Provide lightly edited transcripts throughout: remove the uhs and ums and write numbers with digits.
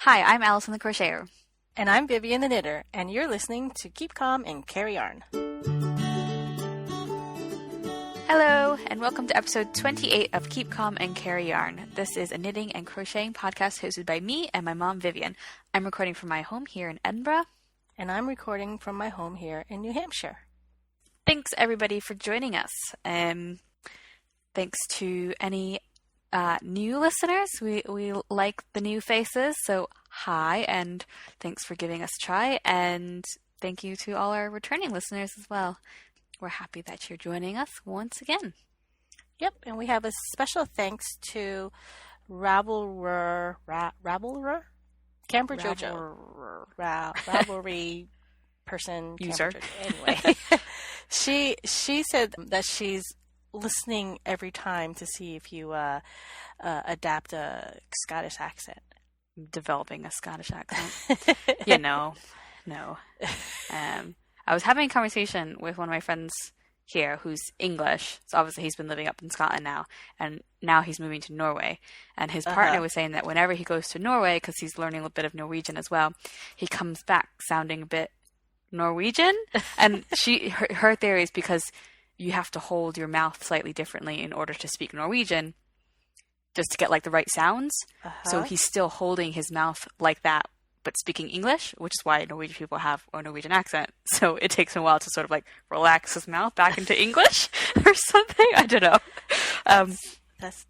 Hi, I'm Alyson the Crocheter. And I'm Vivian the Knitter, and you're listening to Keep Calm and Carry Yarn. Hello, and welcome to episode 28 of Keep Calm and Carry Yarn. This is a knitting and crocheting podcast hosted by me and my mom, Vivian. I'm recording from my home here in Edinburgh. And I'm recording from my home here in New Hampshire. Thanks, everybody, for joining us. Thanks to any new listeners. We like the new faces, so hi, and thanks for giving us a try, and thank you to all our returning listeners as well. We're happy that you're joining us once again. Yep, and we have a special thanks to Ravelry Camper Jojo. Ravelry person user. Anyway, she said that she's listening every time to see if you adapt a Scottish accent. Developing a Scottish accent. No. I was having a conversation with one of my friends here who's English. So obviously he's been living up in Scotland now, and now he's moving to Norway. And his partner was saying that whenever he goes to Norway, because he's learning a bit of Norwegian as well, he comes back sounding a bit Norwegian. And her theory is because you have to hold your mouth slightly differently in order to speak Norwegian, just to get like the right sounds. So he's still holding his mouth like that, but speaking English, which is why Norwegian people have a Norwegian accent. So it takes him a while to sort of like relax his mouth back into English or something. I don't know. That's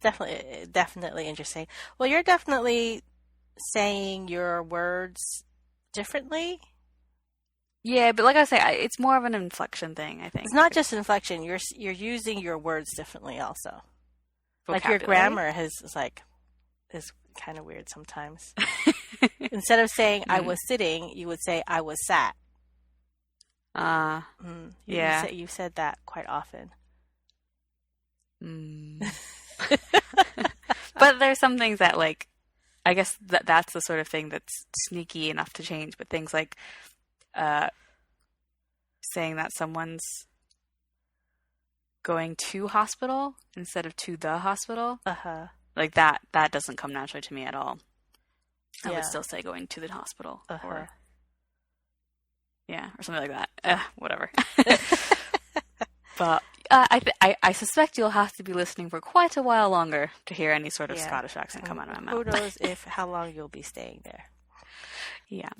definitely interesting. Well, you're definitely saying your words differently. Yeah, but like I say, it's more of an inflection thing, I think. It's not just inflection. You're using your words differently also. Like your grammar is kind of weird sometimes. Instead of saying I was sitting, you would say I was sat. Yeah. You said that quite often. But there's some things that, like, I guess that's the sort of thing that's sneaky enough to change. But things like saying that someone's going to hospital instead of to the hospital. Like that doesn't come naturally to me at all. I would still say going to the hospital or something like that. Whatever. But I suspect you'll have to be listening for quite a while longer to hear any sort of Scottish accent come out of my mouth. Who knows how long you'll be staying there. Yeah.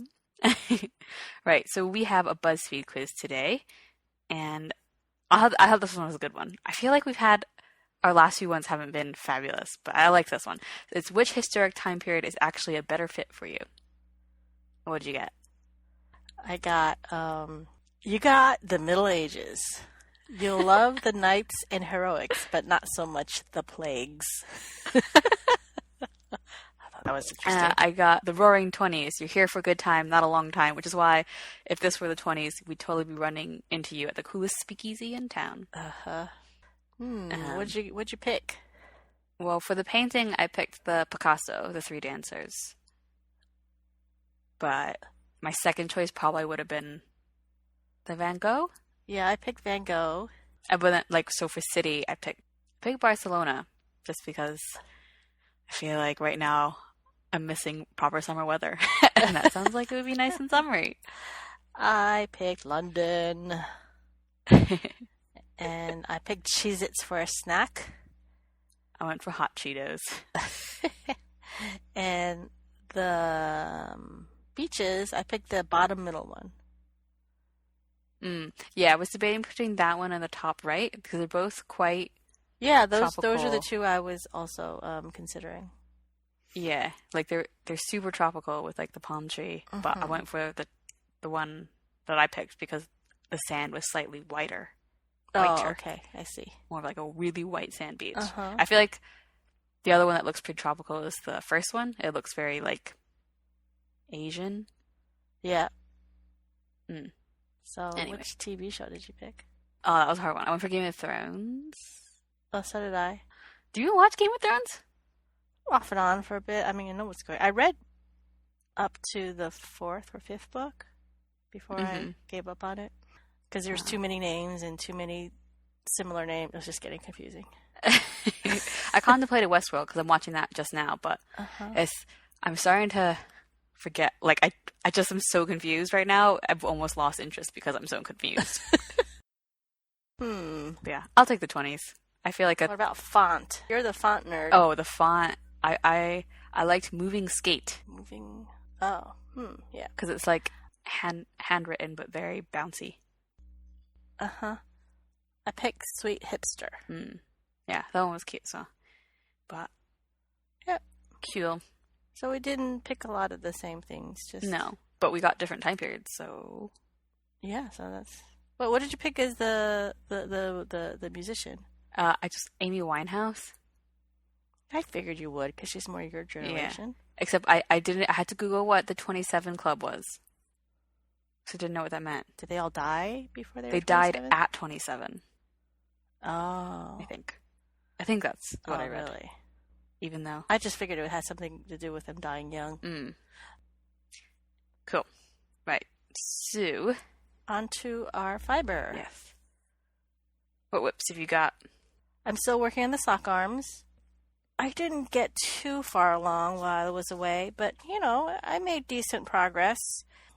Right. So we have a BuzzFeed quiz today, and I thought this one was a good one. I feel like our last few ones haven't been fabulous, but I like this one. It's which historic time period is actually a better fit for you? What did you get? I got, you got the Middle Ages. You'll love the knights and heroics, but not so much the plagues. I thought that was interesting. I got the Roaring 20s. You're here for a good time, not a long time, which is why if this were the 20s, we'd totally be running into you at the coolest speakeasy in town. What'd you pick? Well, for the painting, I picked the Picasso, the Three Dancers. But my second choice probably would have been the Van Gogh. Yeah, I picked Van Gogh. But then, so for city, I picked Barcelona, just because I feel like right now I'm missing proper summer weather, and that sounds like it would be nice and summery. I picked London. And I picked Cheez-Its for a snack. I went for hot Cheetos. And the beaches, I picked the bottom middle one. Yeah, I was debating between that one and the top right, because they're both quite those are the two I was also considering. Yeah, like they're super tropical with like the palm tree, but I went for the one that I picked because the sand was slightly whiter. Oh, okay. I see. More of like a really white sand beach. I feel like the other one that looks pretty tropical is the first one. It looks very like Asian. Yeah. So, anyway. Which TV show did you pick? Oh, that was a hard one. I went for Game of Thrones. Oh, so did I. Do you watch Game of Thrones? Off and on for a bit. I mean, I know what's going on. I read up to the 4th or 5th book before I gave up on it. Because there's too many names and too many similar names. It was just getting confusing. I contemplated Westworld because I'm watching that just now, but it's I'm starting to forget. Like, I just am so confused right now. I've almost lost interest because I'm so confused. Yeah, I'll take the 20s. I feel like What about font? You're the font nerd. Oh, the font. I liked Moving Skate. Moving. Oh, yeah. Because it's like handwritten but very bouncy. Uh-huh. I picked Sweet Hipster. Yeah, that one was cute, so. But. Yep. Cool. So we didn't pick a lot of the same things, just. No, but we got different time periods, so. Yeah, so that's. Well, what did you pick as the musician? Amy Winehouse. I figured you would, because she's more your generation. Yeah. Except I had to Google what the 27 Club was. So I didn't know what that meant. Did they all die before they were 27? They died at 27. Oh. I think that's what I read. Really? Even though. I just figured it had something to do with them dying young. Cool. Right. So. On to our fiber. Yes. What whips have you got? I'm still working on the sock arms. I didn't get too far along while I was away, but, I made decent progress.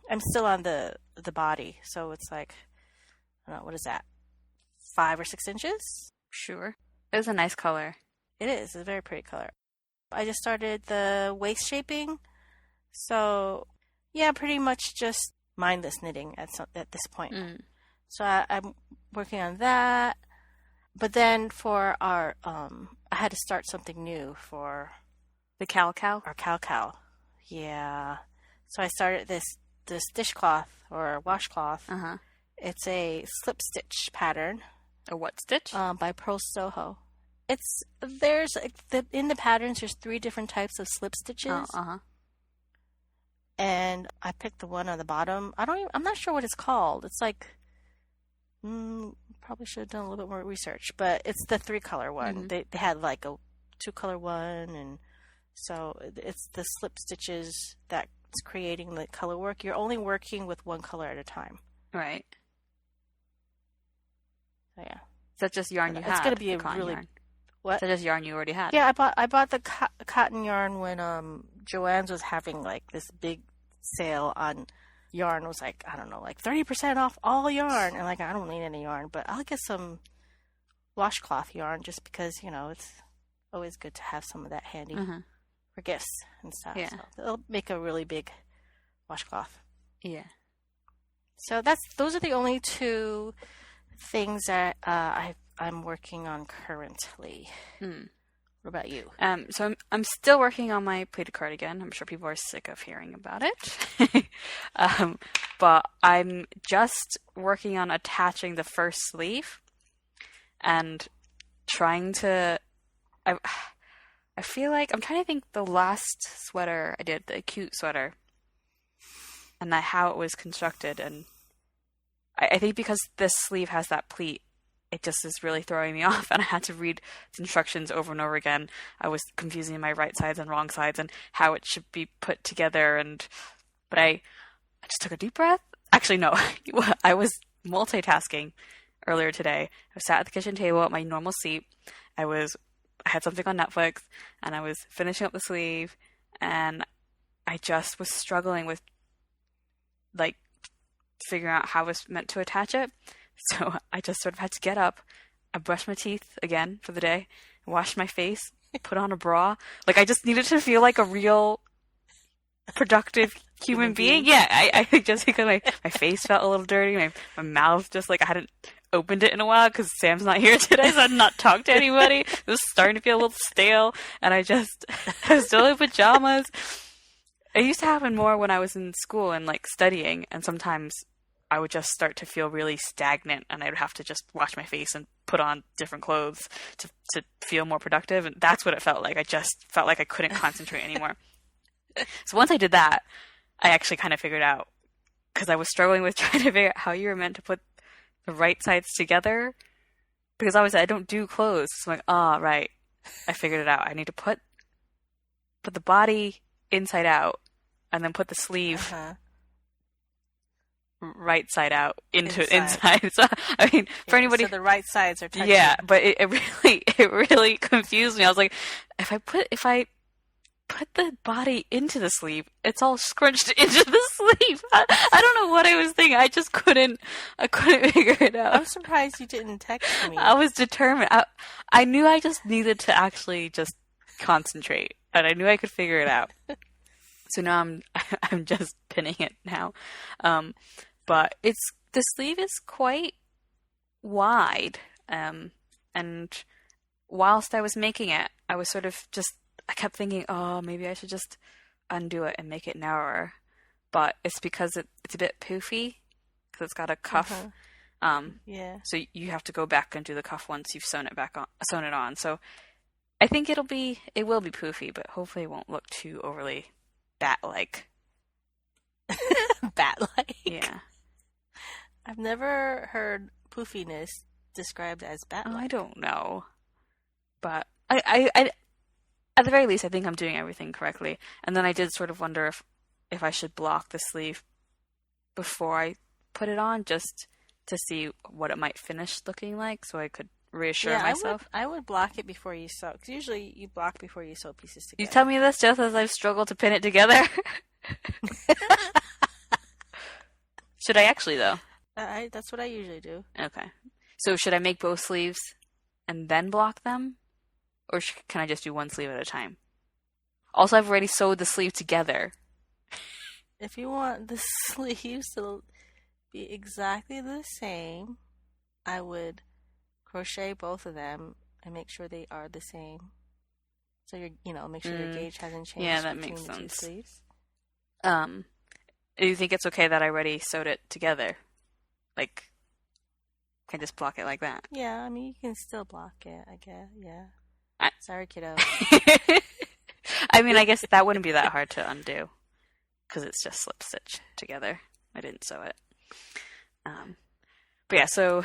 I'm still on the body, so it's like, I don't know, what is that? 5 or 6 inches? Sure. It was a nice color. It is. It's a very pretty color. I just started the waist shaping, so, yeah, pretty much just mindless knitting at this point. So I'm working on that. But then for our, I had to start something new for the KALCAL. Our KALCAL, yeah. So I started this dishcloth or washcloth. It's a slip stitch pattern. A what stitch? By Pearl Soho. In the patterns. There's 3 different types of slip stitches. And I picked the one on the bottom. I'm not sure what it's called. It's like. Probably should have done a little bit more research, but it's the 3-color one. They had like a 2-color one, and so it's the slip stitches that's creating the color work. You're only working with 1 color at a time. Right. So yeah. Is that just yarn you had? It's going to be a really yarn? What? Is that just yarn you already had? Yeah, I bought the cotton yarn when Joann's was having like this big sale on. Yarn was like, I don't know, like 30% off all yarn. And like, I don't need any yarn, but I'll get some washcloth yarn just because, it's always good to have some of that handy for gifts and stuff. Yeah. So it'll make a really big washcloth. Yeah. So those are the only 2 things that I'm working on currently. What about you? So I'm still working on my pleated cardigan. I'm sure people are sick of hearing about it. But I'm just working on attaching the first sleeve and trying to. I feel like I'm trying to think the last sweater I did, the acute sweater, and how it was constructed. And I think because this sleeve has that pleat, it just is really throwing me off, and I had to read the instructions over and over again. I was confusing my right sides and wrong sides and how it should be put together. But I just took a deep breath. Actually, no, I was multitasking earlier today. I sat at the kitchen table at my normal seat. I had something on Netflix, and I was finishing up the sleeve, and I just was struggling with like figuring out how I was meant to attach it. So I just sort of had to get up. I brushed my teeth again for the day, washed my face, put on a bra. Like, I just needed to feel like a real productive human being. Yeah, I think just because my face felt a little dirty, my mouth just like I hadn't opened it in a while because Sam's not here today, so I had not talked to anybody. It was starting to feel a little stale, and I was still in pajamas. It used to happen more when I was in school and like studying, and sometimes I would just start to feel really stagnant, and I would have to just wash my face and put on different clothes to feel more productive. And that's what it felt like. I just felt like I couldn't concentrate anymore. So once I did that, I actually kind of figured out, because I was struggling with trying to figure out how you were meant to put the right sides together, because obviously I don't do clothes. So I'm like, right. I figured it out. I need to put the body inside out, and then put the sleeve right side out into inside. So I mean, for anybody, so the right sides are touching. Yeah, but it really confused me. I was like, if I put put the body into the sleeve, it's all scrunched into the sleeve. I don't know what I was thinking. I couldn't figure it out. I'm surprised you didn't text me. I was determined. I knew I just needed to actually just concentrate, and I knew I could figure it out. So now I'm just pinning it now. But the sleeve is quite wide. And whilst I was making it, I was sort of I kept thinking, oh, maybe I should just undo it and make it narrower. But it's because it's a bit poofy, because it's got a cuff. Yeah. So you have to go back and do the cuff once you've sewn it on. So I think it will be poofy, but hopefully it won't look too overly bat-like. Bat-like? Yeah. I've never heard poofiness described as bat-like. I don't know. But I at the very least, I think I'm doing everything correctly. And then I did sort of wonder if I should block the sleeve before I put it on, just to see what it might finish looking like, so I could reassure myself. I would block it before you sew, because usually you block before you sew pieces together. You tell me this just as I've struggled to pin it together. Should I actually, though? That's what I usually do. Okay. So should I make both sleeves and then block them? Or can I just do one sleeve at a time? Also, I've already sewed the sleeve together. If you want the sleeves to be exactly the same, I would crochet both of them and make sure they are the same. So make sure your gauge hasn't changed. Yeah, that makes sense. Two sleeves. Do you think it's okay that I already sewed it together? Like, can I just block it like that? Yeah, I mean, you can still block it, I guess. Yeah. Sorry, kiddo. I mean, I guess that wouldn't be that hard to undo, because it's just slip stitch together. I didn't sew it. But yeah, so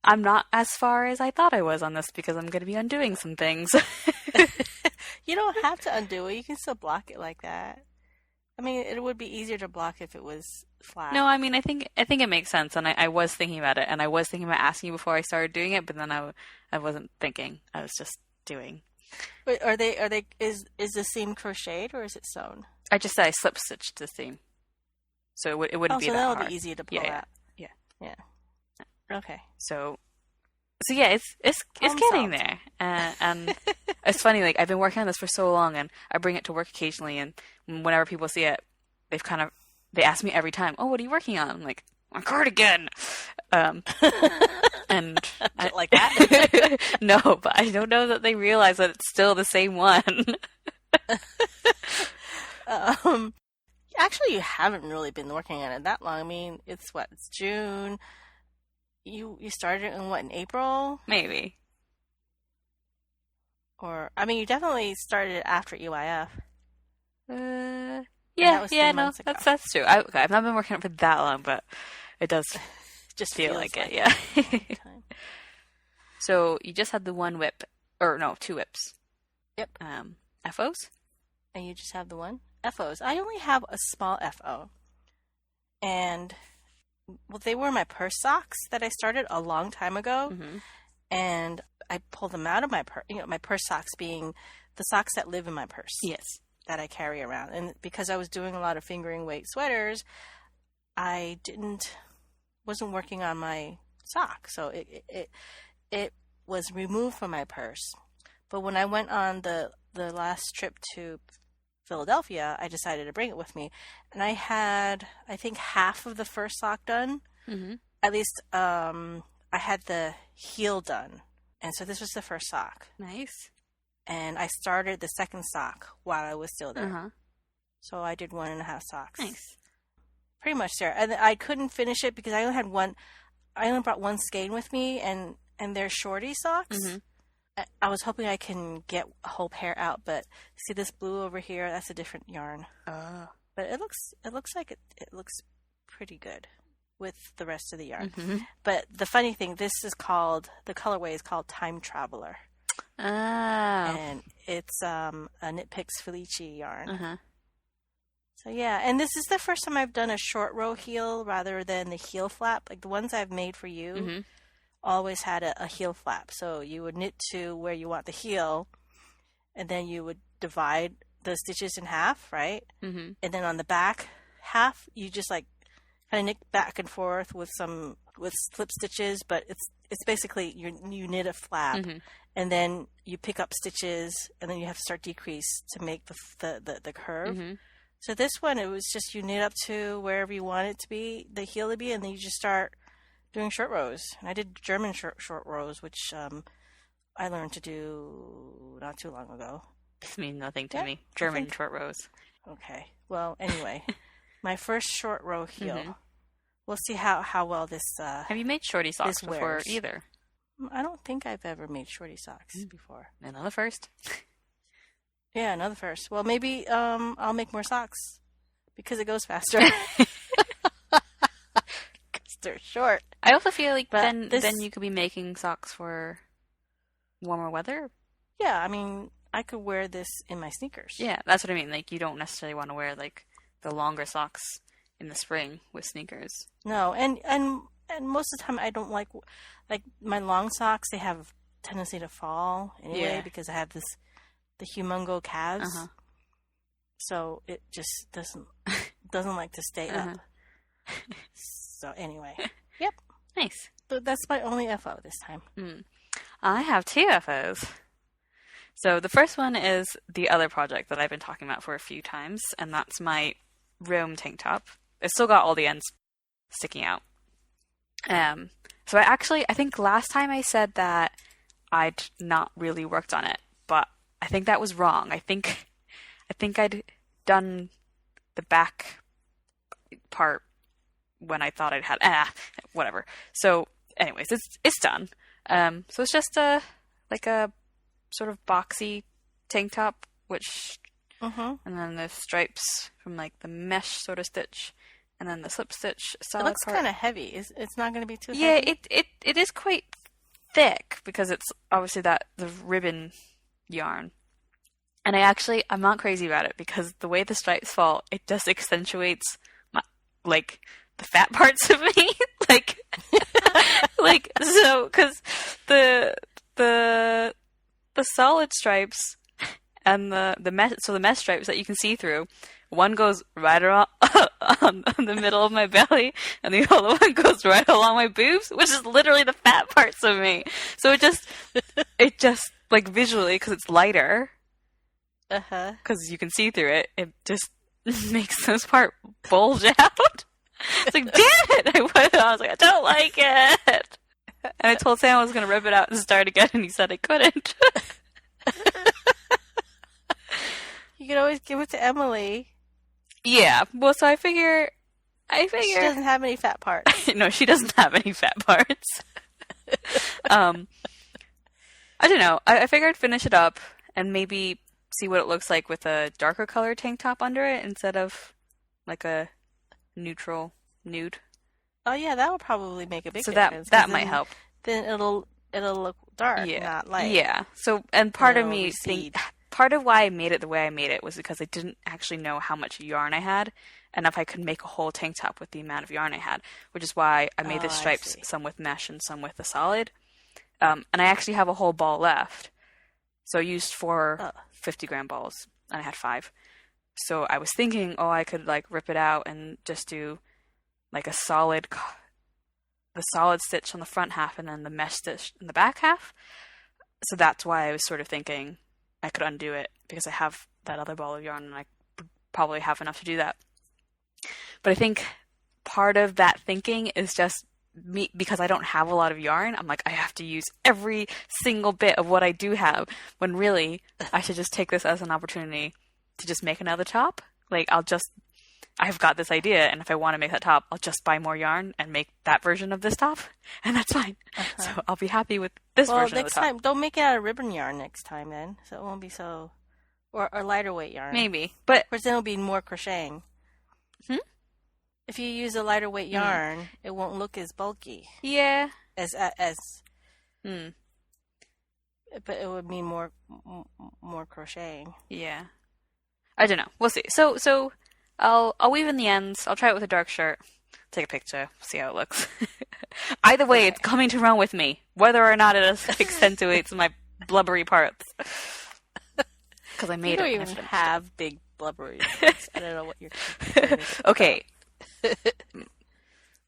I'm not as far as I thought I was on this, because I'm going to be undoing some things. You don't have to undo it. You can still block it like that. I mean, it would be easier to block if it was flat. No, I mean, I think it makes sense, and I was thinking about it, and I was thinking about asking you before I started doing it, but then I wasn't thinking. I was just doing. Wait, is the seam crocheted or is it sewn? I just said I slip stitched the seam, so it wouldn't be that hard. So that'll be easy to pull out. Yeah. Okay. So yeah, it's getting there, and it's funny. Like, I've been working on this for so long, and I bring it to work occasionally, and whenever people see it, they ask me every time, "Oh, what are you working on?" I'm like, "My cardigan," and like that. No, but I don't know that they realize that it's still the same one. Actually, you haven't really been working on it that long. I mean, it's June. You started in April? Maybe. Or, I mean, you definitely started after EYF. No, that's true. I've not been working on it for that long, but it does just feel like it, yeah. So, you just had the one whip, or no, two whips. Yep. FOs? And you just have the one? FOs. I only have a small FO. And... well, they were my purse socks that I started a long time ago, and I pulled them out of my purse. My purse socks being the socks that live in my purse. Yes, that I carry around. And because I was doing a lot of fingering weight sweaters, I wasn't working on my sock, so it was removed from my purse. But when I went on the last trip to Philadelphia, I decided to bring it with me, and I had, I think, half of the first sock done. At least I had the heel done, and so this was the first sock. Nice. And I started the second sock while I was still there. So I did 1.5 socks. Nice. Pretty much there. And I couldn't finish it because I only had one. I only brought one skein with me, and they're shorty socks. I was hoping I can get a whole pair out, but see this blue over here? That's a different yarn. But it looks like it looks pretty good with the rest of the yarn. But the funny thing, the colorway is called Time Traveler. And it's a Knit Picks Felici yarn. So yeah, and this is the first time I've done a short row heel rather than the heel flap. Like the ones I've made for you always had a heel flap. So you would knit to where you want the heel, and then you would divide the stitches in half, right? Mm-hmm. And then on the back half, you just like kind of knit back and forth with slip stitches, but it's basically you knit a flap, Mm-hmm. and then you pick up stitches, and then you have to start decrease to make the curve. Mm-hmm. So this one, it was just you knit up to wherever you want it to be, the heel to be, and then you just start doing short rows. And I did German short rows, which I learned to do not too long ago. This means nothing to me. German short rows. Okay. Well, anyway, my first short row heel. We'll see how well this. Have you made shorty socks before either? I don't think I've ever made shorty socks before. Another first. Yeah, another first. Well, maybe I'll make more socks because it goes faster. Because they're short. I also feel like then you could be making socks for warmer weather. Yeah, I mean, I could wear this in my sneakers. Yeah, that's what I mean. Like, you don't necessarily want to wear like the longer socks in the spring with sneakers. No, and most of the time I don't like my long socks. They have a tendency to fall anyway because I have the humongo calves. Uh-huh. So it just doesn't like to stay up. So anyway, yep. Nice. But that's my only FO this time. I have 2 FOs. So the first one is the other project that I've been talking about for a few times, and that's my Rome tank top. It's still got all the ends sticking out. So I think last time I said that I'd not really worked on it, but I think that was wrong. I think I'd done the back part when I thought I'd had whatever. So anyways, it's done. So it's just a sort of boxy tank top, which and then the stripes from like the mesh sort of stitch, and then the slip stitch solid. It looks kind of heavy. It's not going to be too heavy? Yeah, it is quite thick because it's obviously the ribbon yarn. And I'm not crazy about it because the way the stripes fall, it just accentuates the fat parts of me. So because the solid stripes and the mesh stripes that you can see through, one goes right around on the middle of my belly, and the other one goes right along my boobs, which is literally the fat parts of me. So it just like visually, because it's lighter, because you can see through it, it just makes those parts bulge out. It's like, damn it! I was like, I don't like it. And I told Sam I was going to rip it out and start again, and he said I couldn't. You could always give it to Emily. Yeah. Well, so I figure she doesn't have any fat parts. No, she doesn't have any fat parts. I don't know. I figured I'd finish it up and maybe see what it looks like with a darker color tank top under it instead of like a neutral nude. Oh yeah, that would probably make a big So difference. that might help. Then it'll look dark, not light. Yeah. So, and part of me part of why I made it the way I made it was because I didn't actually know how much yarn I had and if I could make a whole tank top with the amount of yarn I had, which is why I made the stripes, some with mesh and some with the solid. And I actually have a whole ball left. So I used 4 50-gram balls, and I had 5. So I was thinking, I could like rip it out and just do like the solid stitch on the front half and then the mesh stitch in the back half. So that's why I was sort of thinking I could undo it because I have that other ball of yarn and I probably have enough to do that. But I think part of that thinking is just me, because I don't have a lot of yarn. I'm like, I have to use every single bit of what I do have, when really I should just take this as an opportunity to just make another top. Like, I've got this idea, and if I want to make that top, I'll just buy more yarn and make that version of this top, and that's fine. So I'll be happy with this version of the top. Next time, don't make it out of ribbon yarn next time then, so it won't be so... Or lighter weight yarn. Maybe, but... Of course, then it'll be more crocheting. If you use a lighter weight yarn, it won't look as bulky. Yeah. But it would mean more crocheting. Yeah. I don't know. We'll see. So I'll weave in the ends. I'll try it with a dark shirt. Take a picture. See how it looks. Either way, It's coming to run with me, whether or not it accentuates my blubbery parts. because I made you it. don't even have big blubbery parts. I don't know what you're doing. Okay.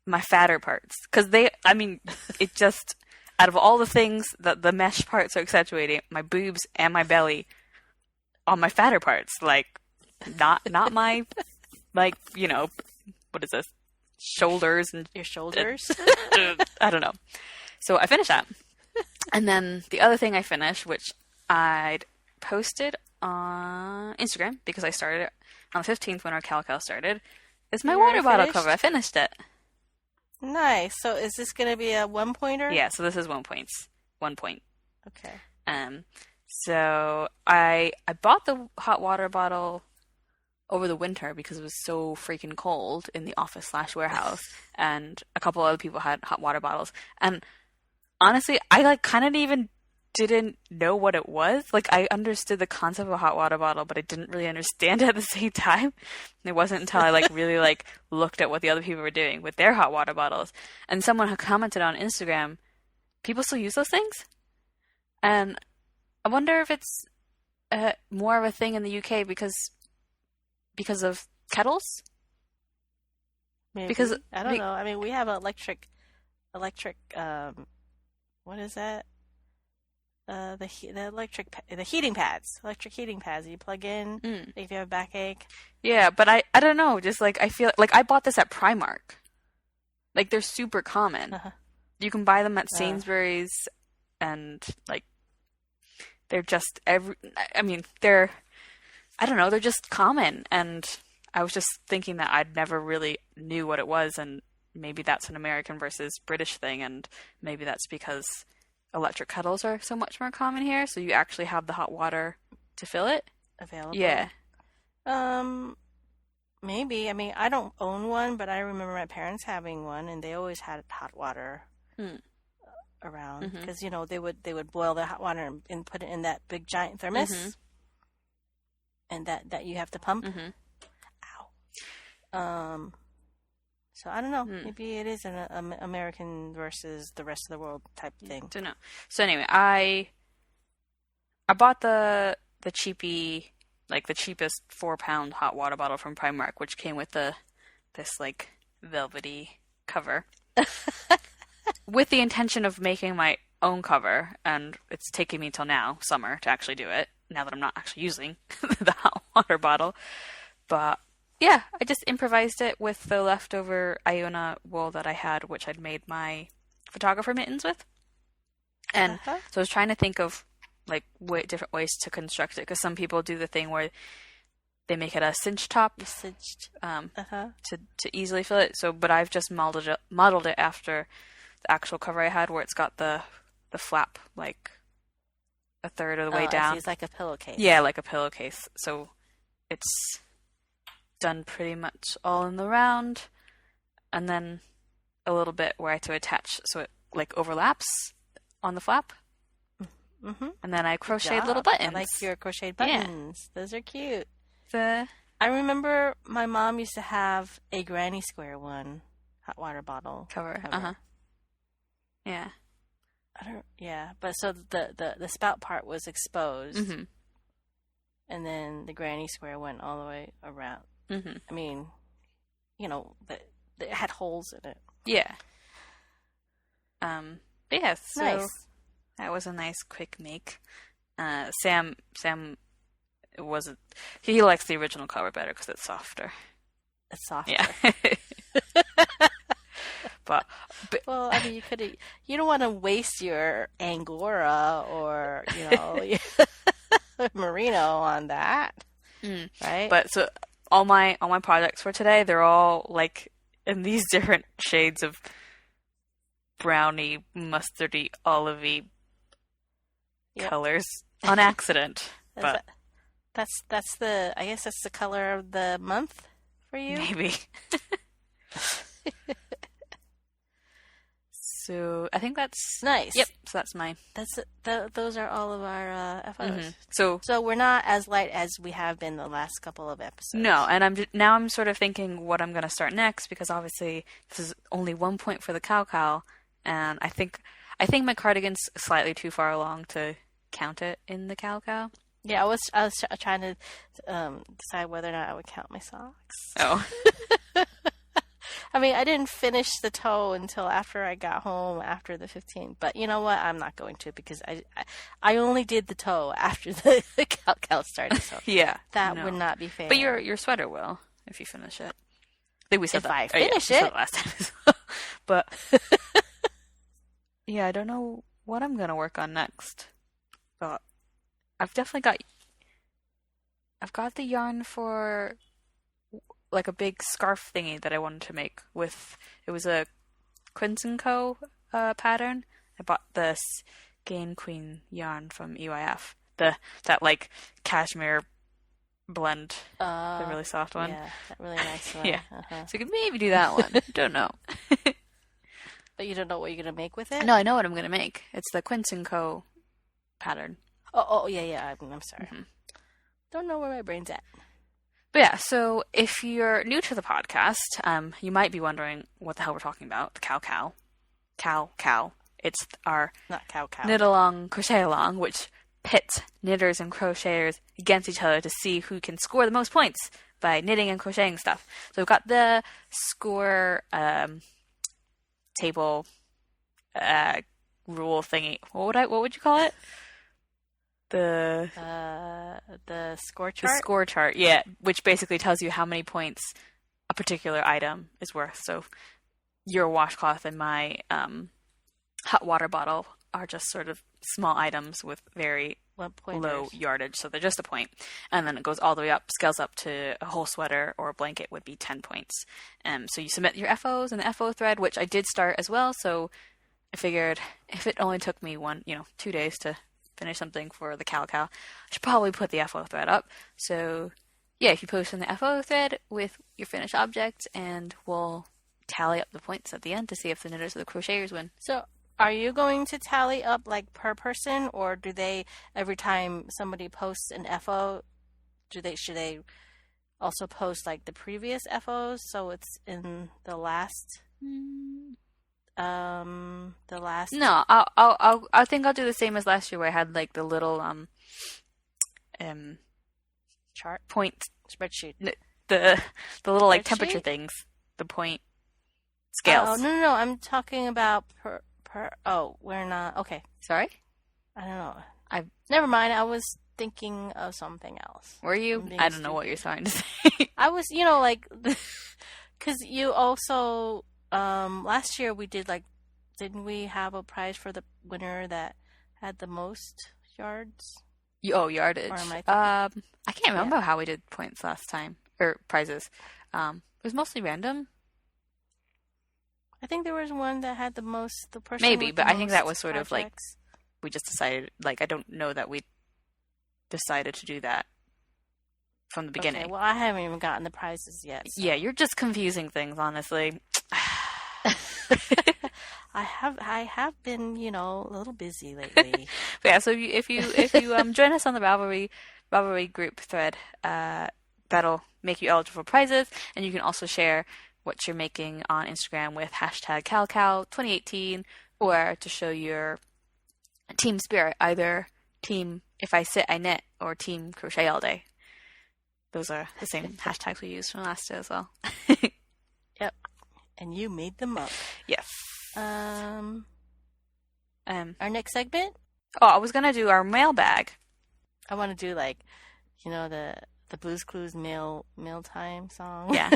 My fatter parts. Because it just, out of all the things that the mesh parts are accentuating, my boobs and my belly are my fatter parts. Like, not my, like, what is this? Shoulders and your shoulders. I don't know. So I finished that. And then the other thing I finished, which I'd posted on Instagram because I started it on the 15th when our KALCAL started, is my water bottle cover. I finished it. Nice. So is this going to be a 1-pointer? Yeah, so this is 1 point. 1 point. Okay. So I bought the hot water bottle over the winter because it was so freaking cold in the office/warehouse, and a couple other people had hot water bottles. And honestly, I kind of even didn't know what it was. Like, I understood the concept of a hot water bottle, but I didn't really understand it at the same time. And it wasn't until I really looked at what the other people were doing with their hot water bottles. And someone had commented on Instagram, people still use those things? And I wonder if it's more of a thing in the UK because of kettles? Maybe. Because I don't know. I mean, we have electric what is that? The heating pads, electric heating pads you plug in if you have a backache. Yeah, but I don't know. Just like I feel like I bought this at Primark. Like, they're super common. Uh-huh. You can buy them at Sainsbury's, and like they're just I don't know. They're just common, and I was just thinking that I'd never really knew what it was, and maybe that's an American versus British thing, and maybe that's because electric kettles are so much more common here, so you actually have the hot water to fill it available. Yeah. Maybe. I mean, I don't own one, but I remember my parents having one, and they always had hot water around because they would boil the hot water and put it in that big giant thermos, and that you have to pump. Ow. So I don't know. Maybe it is an American versus the rest of the world type thing. Don't know. So anyway, I bought the cheapie, like the cheapest 4-pound hot water bottle from Primark, which came with this like velvety cover, with the intention of making my own cover. And it's taken me till now, summer, to actually do it. Now that I'm not actually using the hot water bottle, but. Yeah, I just improvised it with the leftover Iona wool that I had, which I'd made my photographer mittens with. And so I was trying to think of like different ways to construct it, because some people do the thing where they make it a cinch top to easily fill it. So, but I've just modeled it after the actual cover I had, where it's got the flap like a third of the way down. It's like a pillowcase. Yeah, like a pillowcase. So it's done pretty much all in the round, and then a little bit where I had to attach so it like overlaps on the flap. And then I crocheted little buttons. I like your crocheted buttons. Yeah. Those are cute. I remember my mom used to have a granny square one, hot water bottle cover. Yeah. But so the spout part was exposed, and then the granny square went all the way around. I mean, it had holes in it. Yeah. Yeah, so nice. That was a nice quick make. Sam wasn't. He likes the original cover better because it's softer. It's softer. Yeah. but well, I mean, you don't want to waste your Angora or merino on that, right? But so. All my projects for today, they're all like in these different shades of browny, mustardy, olivey colors on accident. But that's I guess that's the color of the month for you. Maybe. So I think that's nice. Yep. So that's mine. Those are all of our photos. So we're not as light as we have been the last couple of episodes. No, and I'm sort of thinking what I'm going to start next, because obviously this is only 1 point for the KALCAL, and I think my cardigan's slightly too far along to count it in the KALCAL. Yeah, I was trying to decide whether or not I would count my socks. Oh. I mean, I didn't finish the toe until after I got home after the 15th. But you know what? I'm not going to because I only did the toe after the KALCAL started. So yeah, that would not be fair. But your sweater will if you finish it. I think we said if that. I finish it. We said it last time. But yeah, I don't know what I'm gonna work on next. But I've got the yarn for like a big scarf thingy that I wanted to make with, it was a Quince & Co. Pattern. I bought this Gain Queen yarn from EYF. That like cashmere blend, the really soft one. Yeah, that really nice one. Yeah, so you could maybe do that one. Don't know. But you don't know what you're gonna make with it? No, I know what I'm gonna make. It's the Quince & Co. pattern. Oh yeah. I'm sorry. Mm-hmm. Don't know where my brain's at. But yeah, so if you're new to the podcast, you might be wondering what the hell we're talking about. The KALCAL. KALCAL. It's our not KALCAL. Knit Along, Crochet Along, which pits knitters and crocheters against each other to see who can score the most points by knitting and crocheting stuff. So we've got the score table rule thingy. What would you call it? The score chart? The score chart, yeah, which basically tells you how many points a particular item is worth. So your washcloth and my hot water bottle are just sort of small items with very low yardage, so they're just a point. And then it goes all the way up, scales up to a whole sweater or a blanket would be 10 points. So you submit your FOs and the FO thread, which I did start as well, so I figured if it only took me 2 days to finish something for the KALCAL, I should probably put the FO thread up. So yeah, if you post in the FO thread with your finished object, and we'll tally up the points at the end to see if the knitters or the crocheters win. So are you going to tally up like per person, or do they, every time somebody posts an FO, should they also post like the previous FOs so it's in the last No, I think I'll do the same as last year where I had like the little chart point spreadsheet, the little like temperature things, the point scales. Oh no, I'm talking about per. Oh, we're not. Okay, sorry. I don't know. Never mind. I was thinking of something else. Were you? I don't know what you're trying to say. I was, like, because you also last year we did like, didn't we have a prize for the winner that had the most yards? Yardage. Or am I can't remember how we did points last time, or prizes. It was mostly random. I think there was one that had the most. The person maybe, but I think that was sort projects. of like we just decided. Like I don't know that we decided to do that from the beginning. Okay, well, I haven't even gotten the prizes yet. So. Yeah, you're just confusing things, honestly. I have been, a little busy lately. But yeah, so if you join us on the Ravelry group thread, that'll make you eligible for prizes, and you can also share what you're making on Instagram with #KALCAL2018, or to show your team spirit, either team If I Sit I Knit or team Crochet All Day. Those are the same hashtags we used from last year as well. Yep, and you made them up. Yes. Our next segment? Oh, I was gonna do our mailbag. I want to do like, the Blue's Clues mail time song. Yeah.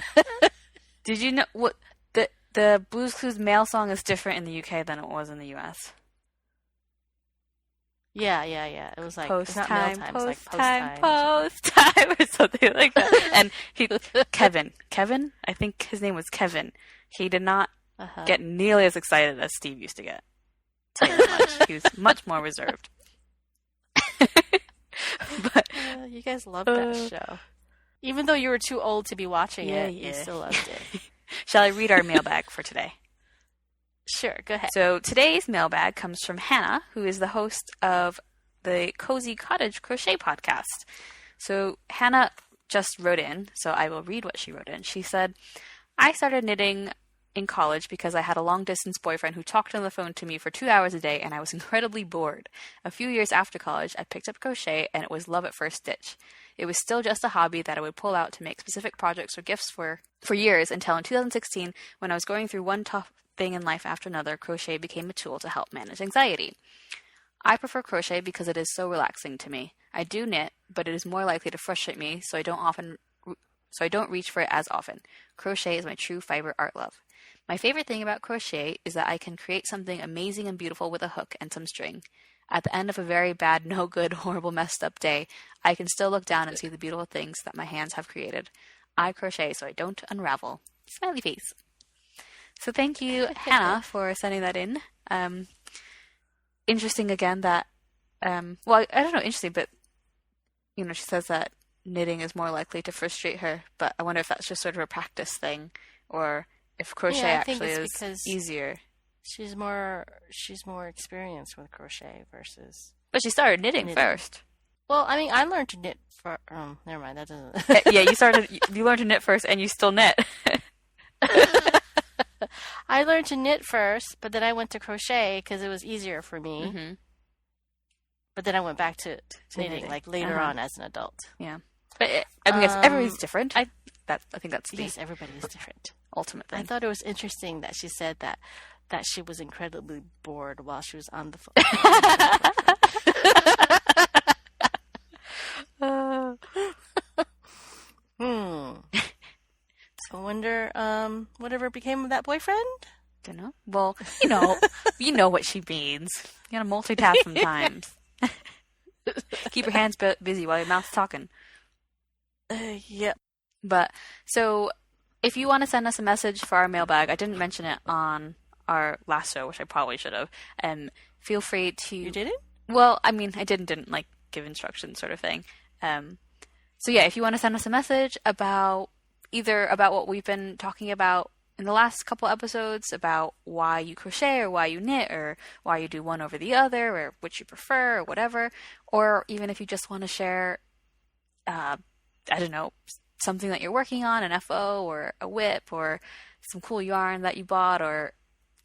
Did you know what the Blue's Clues mail song is different in the UK than it was in the US? Yeah. It was like post it's not time, mail time, post it's like post time, or something like that. And Kevin, I think his name was Kevin. He did not get nearly as excited as Steve used to get. Tell you that much. He was much more reserved. But you guys loved that show. Even though you were too old to be watching it, you still loved it. Shall I read our mailbag for today? Sure, go ahead. So today's mailbag comes from Hannah, who is the host of the Cozy Cottage Crochet podcast. So Hannah just wrote in, so I will read what she wrote in. She said, I started knitting in college because I had a long-distance boyfriend who talked on the phone to me for 2 hours a day, and I was incredibly bored. A few years after college, I picked up crochet, and it was love at first stitch. It was still just a hobby that I would pull out to make specific projects or gifts for years until in 2016, when I was going through one tough thing in life after another, crochet became a tool to help manage anxiety. I prefer crochet because it is so relaxing to me. I do knit, but it is more likely to frustrate me, so I don't reach for it as often. Crochet is my true fiber art love. My favorite thing about crochet is that I can create something amazing and beautiful with a hook and some string. At the end of a very bad, no good, horrible, messed up day, I can still look down and see the beautiful things that my hands have created. I crochet so I don't unravel. Smiley face. So thank you, Hannah, for sending that in. Interesting again that, well, I don't know, interesting, but, you know, she says that knitting is more likely to frustrate her, but I wonder if that's just sort of a practice thing, or if crochet actually is easier. She's more experienced with crochet versus. But she started knitting first. Well, I mean, I learned to knit for. Never mind, that doesn't. Yeah, you learned to knit first, and you still knit. I learned to knit first, but then I went to crochet because it was easier for me. Mm-hmm. But then I went back to knitting, like later on as an adult. Yeah, but I mean, everybody's different. I think that's the yes, everybody is different. Ultimate thing. I thought it was interesting that she said that she was incredibly bored while she was on the phone. So I wonder whatever became of that boyfriend? Don't know. Well, you know what she means. You gotta multitask sometimes. Keep your hands busy while your mouth's talking. Yep. But, so, if you want to send us a message for our mailbag, I didn't mention it on our last show, which I probably should have, feel free to... You didn't? Well, I mean, I didn't like, give instructions sort of thing. So yeah, if you want to send us a message about what we've been talking about in the last couple episodes, about why you crochet or why you knit or why you do one over the other or which you prefer or whatever, or even if you just want to share, I don't know, something that you're working on, an FO or a whip or some cool yarn that you bought or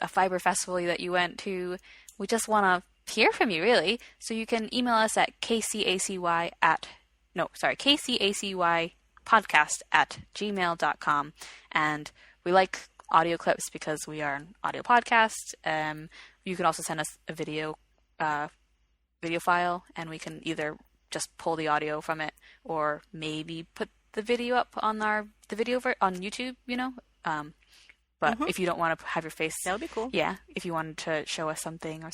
a fiber festival that you went to, we just want to hear from you, really. So you can email us at kcacypodcast@gmail.com. And we like audio clips because we are an audio podcast. You can also send us a video file, and we can either just pull the audio from it or maybe put the video up on on YouTube, but if you don't want to have your face... That would be cool. Yeah, if you wanted to show us something,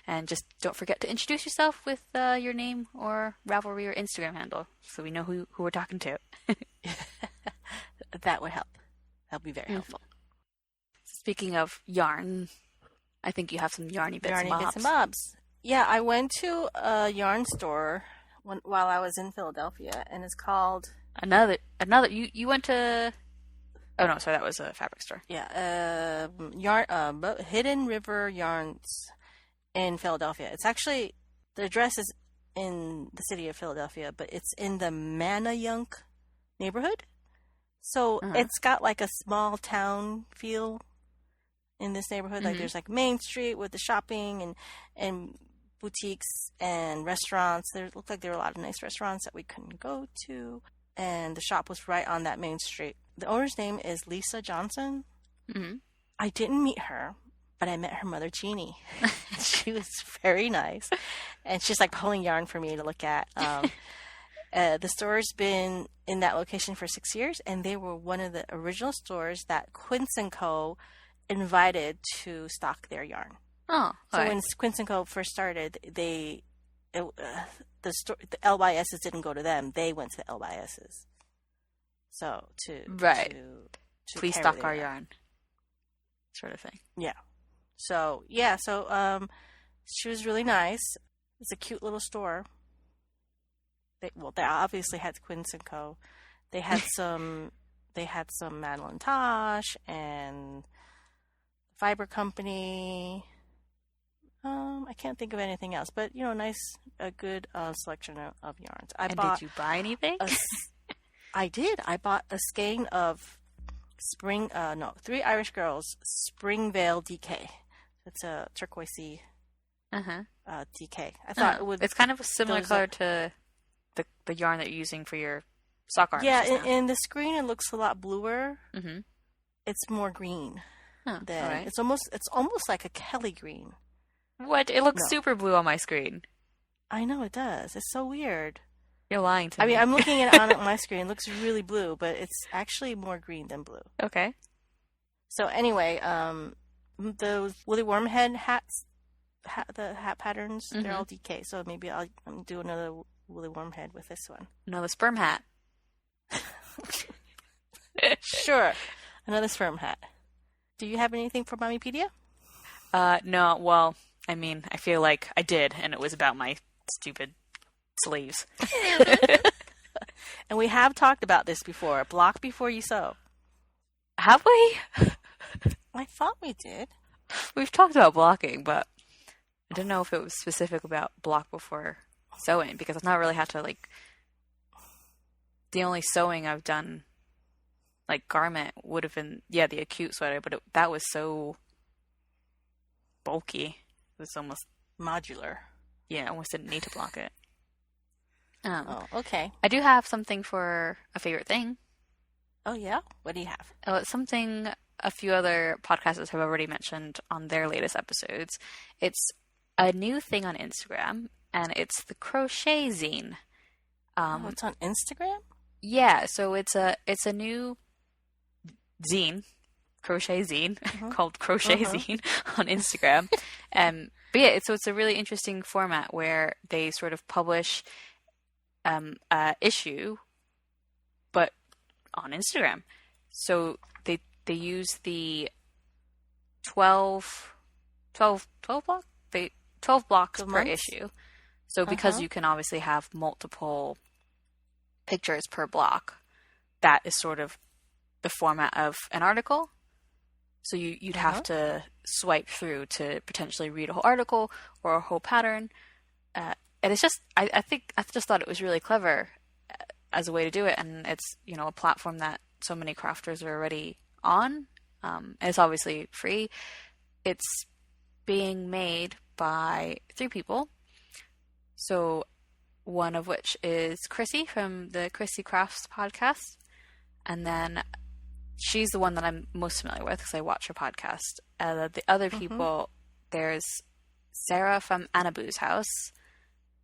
and just don't forget to introduce yourself with your name or Ravelry or Instagram handle so we know who we're talking to. That would help. That would be very helpful. Speaking of yarn, I think you have some yarny bits and bobs. Yeah, I went to a yarn store while I was in Philadelphia, and it's called... Another. You went to... Oh no, sorry, that was a fabric store. Yeah, Hidden River Yarns in Philadelphia. It's actually, the address is in the city of Philadelphia, but it's in the Manayunk neighborhood. So it's got like a small town feel in this neighborhood. Like there's like Main Street with the shopping and boutiques and restaurants. There looked like there were a lot of nice restaurants that we couldn't go to. And the shop was right on that main street. The owner's name is Lisa Johnson. Mm-hmm. I didn't meet her, but I met her mother, Jeannie. She was very nice. And she's like pulling yarn for me to look at. The store's been in that location for 6 years, and they were one of the original stores that Quince & Co. invited to stock their yarn. Oh, so when Quince & Co. first started, the LYSs didn't go to them; they went to the LYSs. So to please stock our yarn, sort of thing. Yeah. So she was really nice. It's a cute little store. They obviously had Quince & Co. They had some Madeline Tosh and Fiber Company. I can't think of anything else, but a good selection of yarns. Did you buy anything? I did. I bought a skein of Three Irish Girls, Springvale DK. It's a turquoisey DK. I thought it would. It's kind of a similar color to the yarn that you're using for your sock arms. Yeah, in the screen it looks a lot bluer. Mm-hmm. It's more green. Right. It's almost like a Kelly green. What? It looks super blue on my screen. I know it does. It's so weird. You're lying to me. I mean, I'm looking at it on my screen. It looks really blue, but it's actually more green than blue. Okay. So anyway, those Willy Wormhead hats, the hat patterns, they're all DK. So maybe I'll do another Willy Wormhead with this one. Another sperm hat. Sure. Another sperm hat. Do you have anything for Mommypedia? No. Well, I mean, I feel like I did, and it was about my stupid sleeves. And we have talked about this before. Block before you sew. Have we? I thought we did. We've talked about blocking, but I didn't know if it was specific about block before sewing, because I've not really had to, like... The only sewing I've done, like, garment would have been, the acute sweater, but that was so bulky. It was almost... Modular. Yeah, I almost didn't need to block it. Okay. I do have something for a favorite thing. Oh, yeah? What do you have? Oh, it's something a few other podcasters have already mentioned on their latest episodes. It's a new thing on Instagram, and it's the crochet zine. It's on Instagram? Yeah, so it's a new zine, crochet zine, called Crochet Zine on Instagram. But yeah, it's a really interesting format where they sort of publish issue, but on Instagram. So they use the 12 blocks per issue. So because you can obviously have multiple pictures per block, that is sort of the format of an article. So you'd have to swipe through to potentially read a whole article or a whole pattern. And it's just, I think, I just thought it was really clever as a way to do it. And it's, a platform that so many crafters are already on. And it's obviously free. It's being made by 3 people. So one of which is Chrissy from the Chrissy Crafts podcast. And then she's the one that I'm most familiar with because I watch her podcast. The other people, there's Sarah from Annaboo's house,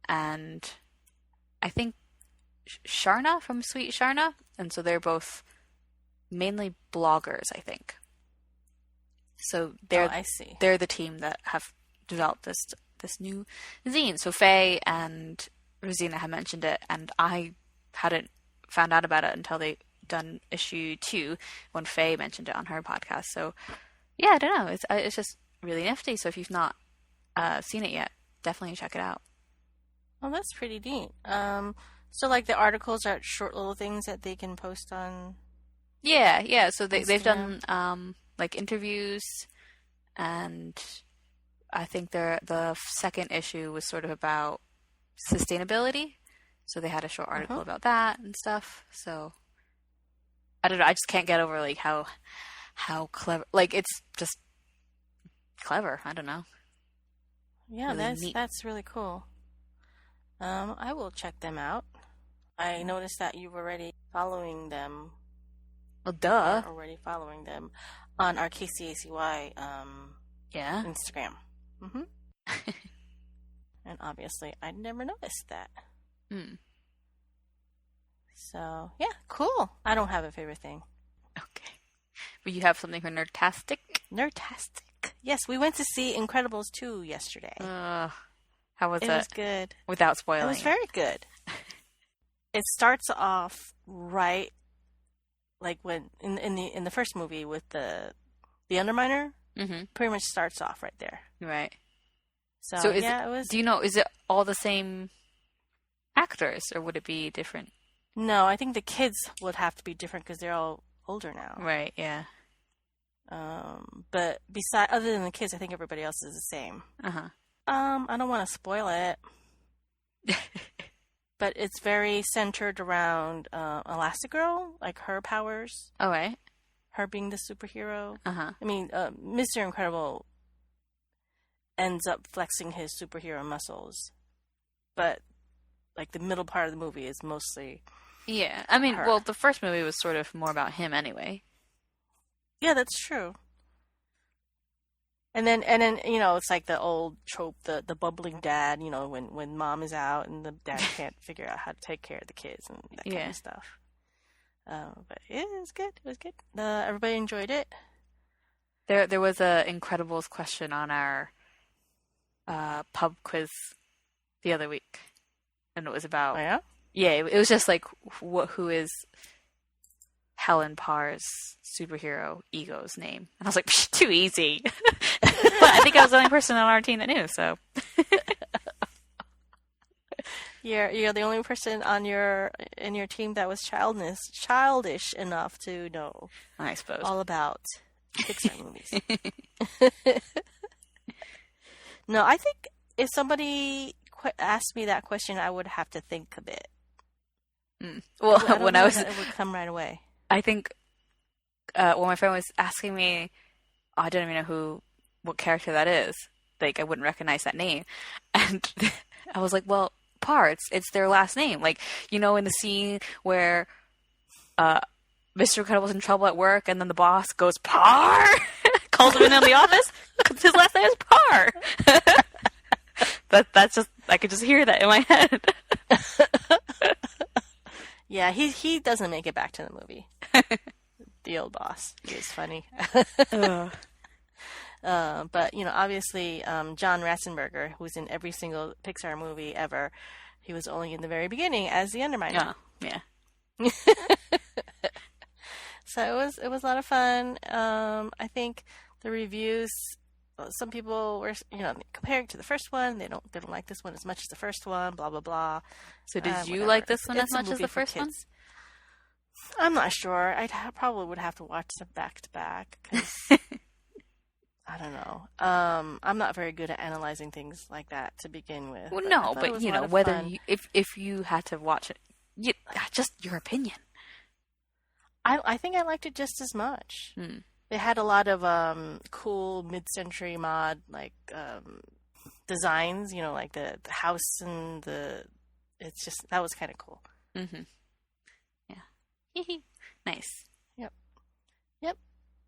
and I think Sharna from Sweet Sharna. And so they're both mainly bloggers, I think. So they're the team that have developed this new zine. So Faye and Rosina had mentioned it, and I hadn't found out about it until they done issue 2 when Faye mentioned it on her podcast. So yeah, I don't know. It's just really nifty. So if you've not seen it yet, definitely check it out. Well, that's pretty neat. So like the articles are short little things that they can post on. Yeah. So they've done like interviews, and I think the second issue was sort of about sustainability. So they had a short article about that and stuff. So I don't know. I just can't get over like how clever. Like it's just clever. I don't know. Yeah, really that's really cool. I will check them out. I noticed that you were already following them. Well, duh. Already following them on our KCACY Instagram. And obviously, I never noticed that. So, yeah, cool. I don't have a favorite thing. Okay. But you have something for Nerdtastic? Nerdtastic. Yes, we went to see Incredibles 2 yesterday. How was it? It was good. Without spoiling. It was very good. It starts off right, like when in the first movie with the Underminer. Pretty much starts off right there. Right. So it was. Do you know? Is it all the same actors, or would it be different? No, I think the kids would have to be different because they're all older now. Right. Yeah. But other than the kids, I think everybody else is the same. I don't want to spoil it, but it's very centered around Elastigirl, like her powers. All right. her being the superhero. Uh-huh. I mean, Mr. Incredible ends up flexing his superhero muscles, but like the middle part of the movie is mostly Yeah. I mean, her. well, the first movie was sort of more about him anyway. Yeah, that's true. And then it's like the old trope, the bubbling dad, when mom is out and the dad can't figure out how to take care of the kids and that kind of stuff. But it was good. It was good. Everybody enjoyed it. There was a Incredibles question on our pub quiz the other week, and it was about it was just like who is Helen Parr's superhero Ego's name, and I was like, too easy. But I think I was the only person on our team that knew, so you're the only person in your team that was childish enough to know, I suppose, all about Pixar movies. No, I think if somebody asked me that question, I would have to think a bit. Well, when I was, it would come right away. I think when my friend was asking me, I don't even know what character that is. Like, I wouldn't recognize that name, and I was like, well, Parr, it's their last name. Like, in the scene where Mr. Incredible's in trouble at work, and then the boss goes, Parr! Calls him in the office. His last name is Parr. That's just, I could just hear that in my head. Yeah, he doesn't make it back to the movie. The old boss. He was funny. But, obviously, John Ratzenberger, who's in every single Pixar movie ever, he was only in the very beginning as the Underminer. Oh, yeah. So it was a lot of fun. I think the reviews, some people were, comparing to the first one, they don't like this one as much as the first one, blah, blah, blah. So did you like this one as much as the first one? I'm not sure. Probably would have to watch them back to back, because I don't know. I'm not very good at analyzing things like that to begin with. Well, no, but whether if you had to watch it, just your opinion. I think I liked it just as much. They had a lot of cool mid-century mod designs, like the house and it's just, that was kind of cool. Mm-hmm. Yeah. Nice. Yep.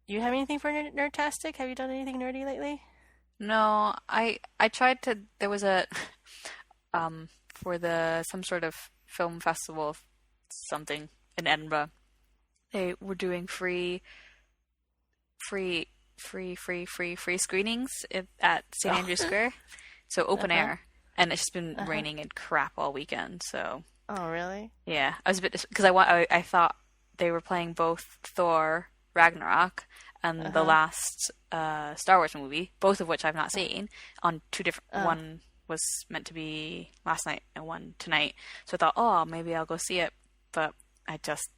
Do you have anything for Nerdtastic? Have you done anything nerdy lately? No, I tried to. There was a for some sort of film festival, something in Edinburgh. They were doing free screenings at St. Andrew's Square, so open air, and it's just been raining and crap all weekend. So. Oh really? Yeah, I was a bit because I thought they were playing both Thor Ragnarok and the last Star Wars movie, both of which I've not seen, on two different. One was meant to be last night and one tonight. So I thought, maybe I'll go see it, but I just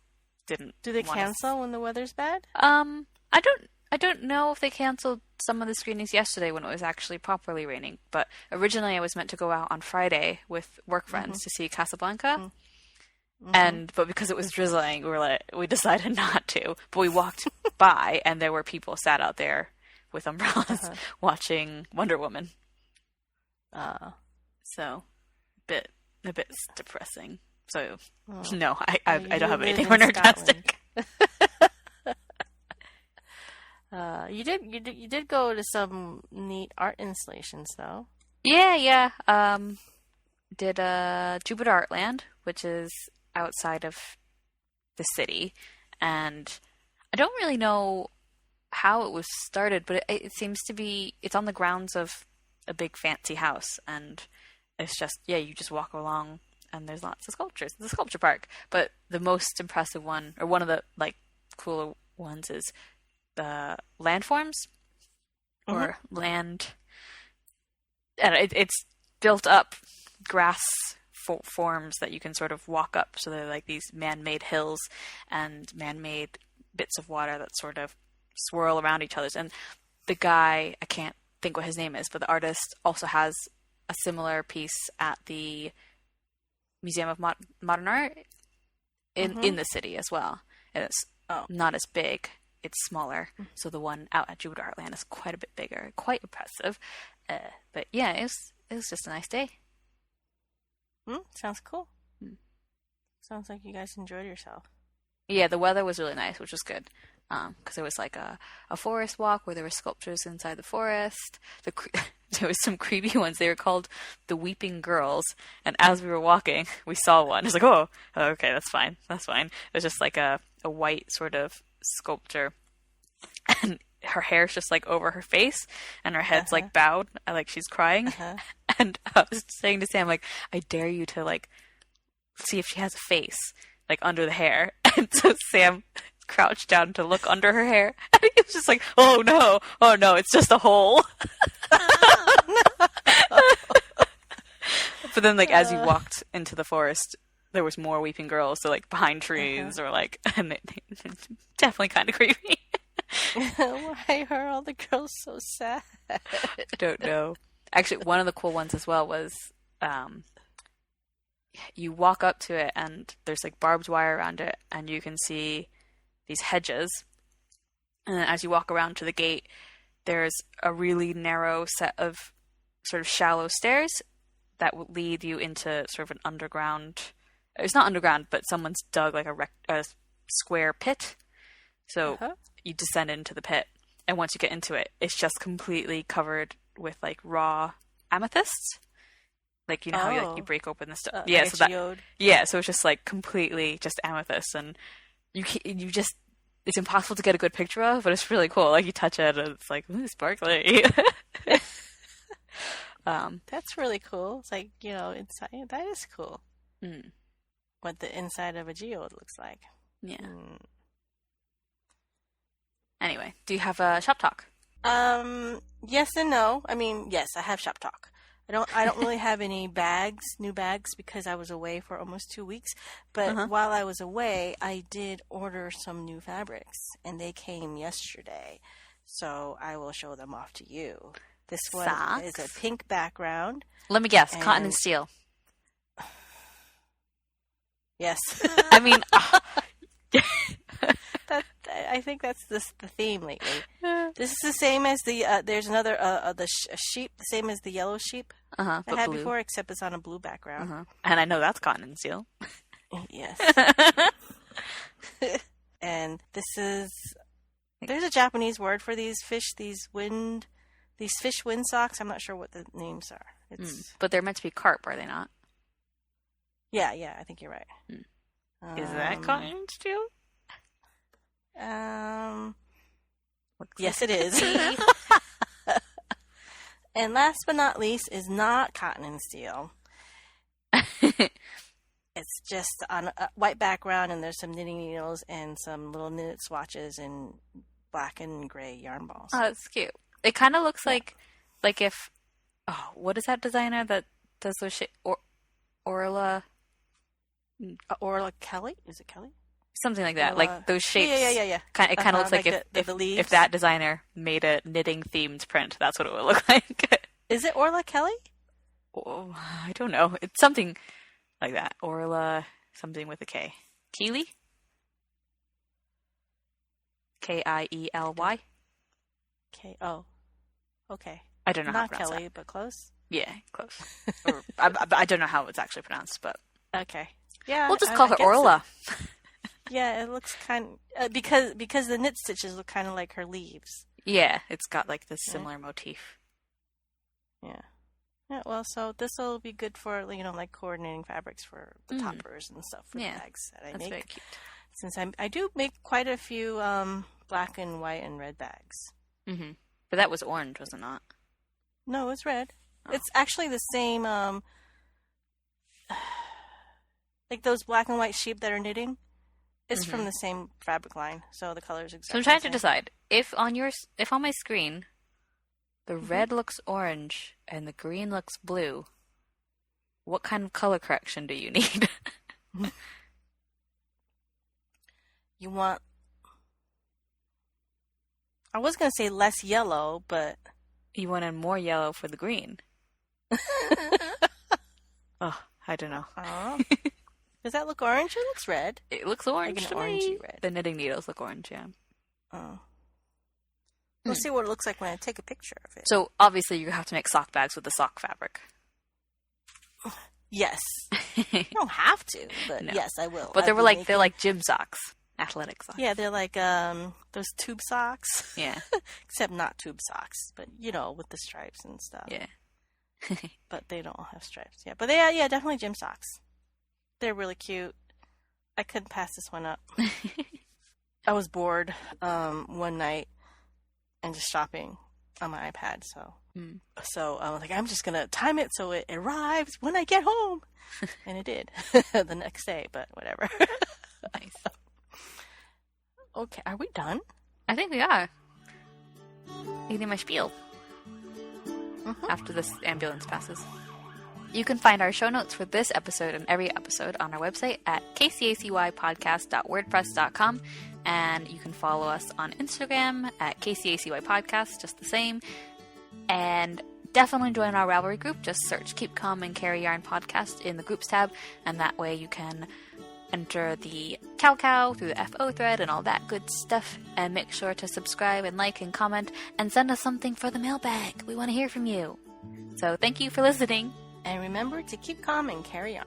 didn't. Do they cancel when the weather's bad? I don't know if they canceled some of the screenings yesterday when it was actually properly raining. But originally I was meant to go out on Friday with work friends to see Casablanca. But because it was drizzling, we decided not to. But we walked by, and there were people sat out there with umbrellas watching Wonder Woman. So a bit depressing. So no, I don't have anything for Nerdtastic. You did go to some neat art installations though. Yeah. Did Jupiter Artland, which is outside of the city, and I don't really know how it was started, but it seems to be, it's on the grounds of a big fancy house, and it's just, you just walk along and there's lots of sculptures. It's a sculpture park, but the most impressive one, or one of the cooler ones, is the landforms or land, and it's built up grass forms that you can sort of walk up. So they're like these man-made hills and man-made bits of water that sort of swirl around each other. And the guy, I can't think what his name is, but the artist also has a similar piece at the Museum of Modern Art in the city as well. And it's not as big. it's smaller. So the one out at Jupiter Heartland is quite a bit bigger, quite impressive. But yeah, it was just a nice day. Sounds cool. Sounds like you guys enjoyed yourself. Yeah, the weather was really nice, which was good. Because there was like a forest walk where there were sculptures inside the forest. There was some creepy ones. They were called the Weeping Girls. And as we were walking, we saw one. I was like, oh, okay, that's fine. That's fine. It was just like a white sort of sculpture. And her hair's just like over her face. And her head's like bowed. Like she's crying. And I was saying to Sam, like, I dare you to like see if she has a face like under the hair. And so Sam crouched down to look under her hair, and he was just like, oh no, it's just a hole. But then like as you walked into the forest, there was more weeping girls, so like behind trees or like, and they definitely kind of creepy. Why are all the girls so sad? I don't know. Actually, one of the cool ones as well was you walk up to it and there's like barbed wire around it, and you can see these hedges. And then as you walk around to the gate, there's a really narrow set of sort of shallow stairs that will lead you into sort of an underground. It's not underground, but someone's dug like a square pit. So you descend into the pit, and once you get into it, it's just completely covered with like raw amethysts. Like, you know how you break open the stuff. Yeah, so geode. So it's just like completely just amethyst, and you just, it's impossible to get a good picture of, but it's really cool. Like you touch it and it's like, ooh, sparkly. That's really cool. It's like, you know, inside, that is cool. What the inside of a geode looks like. Yeah. Anyway, do you have a shop talk? Yes and no. I mean, yes, I have shop talk. I don't really have any new bags, because I was away for almost 2 weeks. But while I was away, I did order some new fabrics, and they came yesterday. So I will show them off to you. This one is a pink background. Let me guess, cotton and steel. Yes. I mean, I think that's the theme lately. This is the same as the there's another sheep, the same as the yellow sheep I had blue. before, except it's on a blue background. And I know that's cotton and steel. Yes. And there's a Japanese word for these fish wind socks. I'm not sure what the names are. But they're meant to be carp, are they not? Yeah, I think you're right. Is that cotton and steel? Yes, it is. And last but not least is not cotton and steel. It's just on a white background, and there's some knitting needles and some little knitted swatches and black and gray yarn balls. Oh, that's cute. It kind of looks like if, what is that designer that does those shit? Orla Kelly? Is it Kelly? Something like that, like those shapes. Yeah. It kind of looks like if that designer made a knitting themed print, that's what it would look like. Is it Orla Kelly? Oh, I don't know. It's something like that. Orla, something with a K. Keely? Kiely? Oh, okay. I don't know how to Not pronounce Kelly, that. but close. Yeah, close. I don't know how it's actually pronounced, but okay. Yeah, we'll just call her Orla. Yeah, it looks kind of, because the knit stitches look kind of like her leaves. Yeah, it's got like this similar motif. Yeah. Yeah, well, so this will be good for, you know, like coordinating fabrics for the toppers and stuff for the bags that I make. That's very cute. Since I do make quite a few black and white and red bags. Mm-hmm. But that was orange, was it not? No, it's red. Oh. It's actually the same, like those black and white sheep that are knitting. It's from the same fabric line, so the color is exactly. So I'm trying to decide if on my screen, the red looks orange and the green looks blue. What kind of color correction do you need? You want? I was gonna say less yellow, but you wanted more yellow for the green. Oh, I don't know. Does that look orange? It looks red. It looks orange like to an me. Orangey red. The knitting needles look orange, yeah. Oh. We'll see what it looks like when I take a picture of it. So, obviously, you have to make sock bags with the sock fabric. Yes. I don't have to, but No. yes, I will. But they're like gym socks. Athletic socks. Yeah, they're like those tube socks. Yeah. Except not tube socks, but with the stripes and stuff. Yeah. But they don't have stripes. Yeah, but they definitely gym socks. They're really cute. I couldn't pass this one up. I was bored one night and just shopping on my iPad, so I was like, I'm just gonna time it so it arrives when I get home, and it did the next day. But whatever. Nice. Okay, are we done? I think we are. You need my spiel after this ambulance passes. You can find our show notes for this episode and every episode on our website at kcacypodcast.wordpress.com, and you can follow us on Instagram at kcacypodcast, just the same. And definitely join our Ravelry group. Just search Keep Calm and Carry Yarn Podcast in the Groups tab, and that way you can enter the KALCAL through the FO thread and all that good stuff. And make sure to subscribe and like and comment and send us something for the mailbag. We want to hear from you. So thank you for listening. And remember to keep calm and carry on.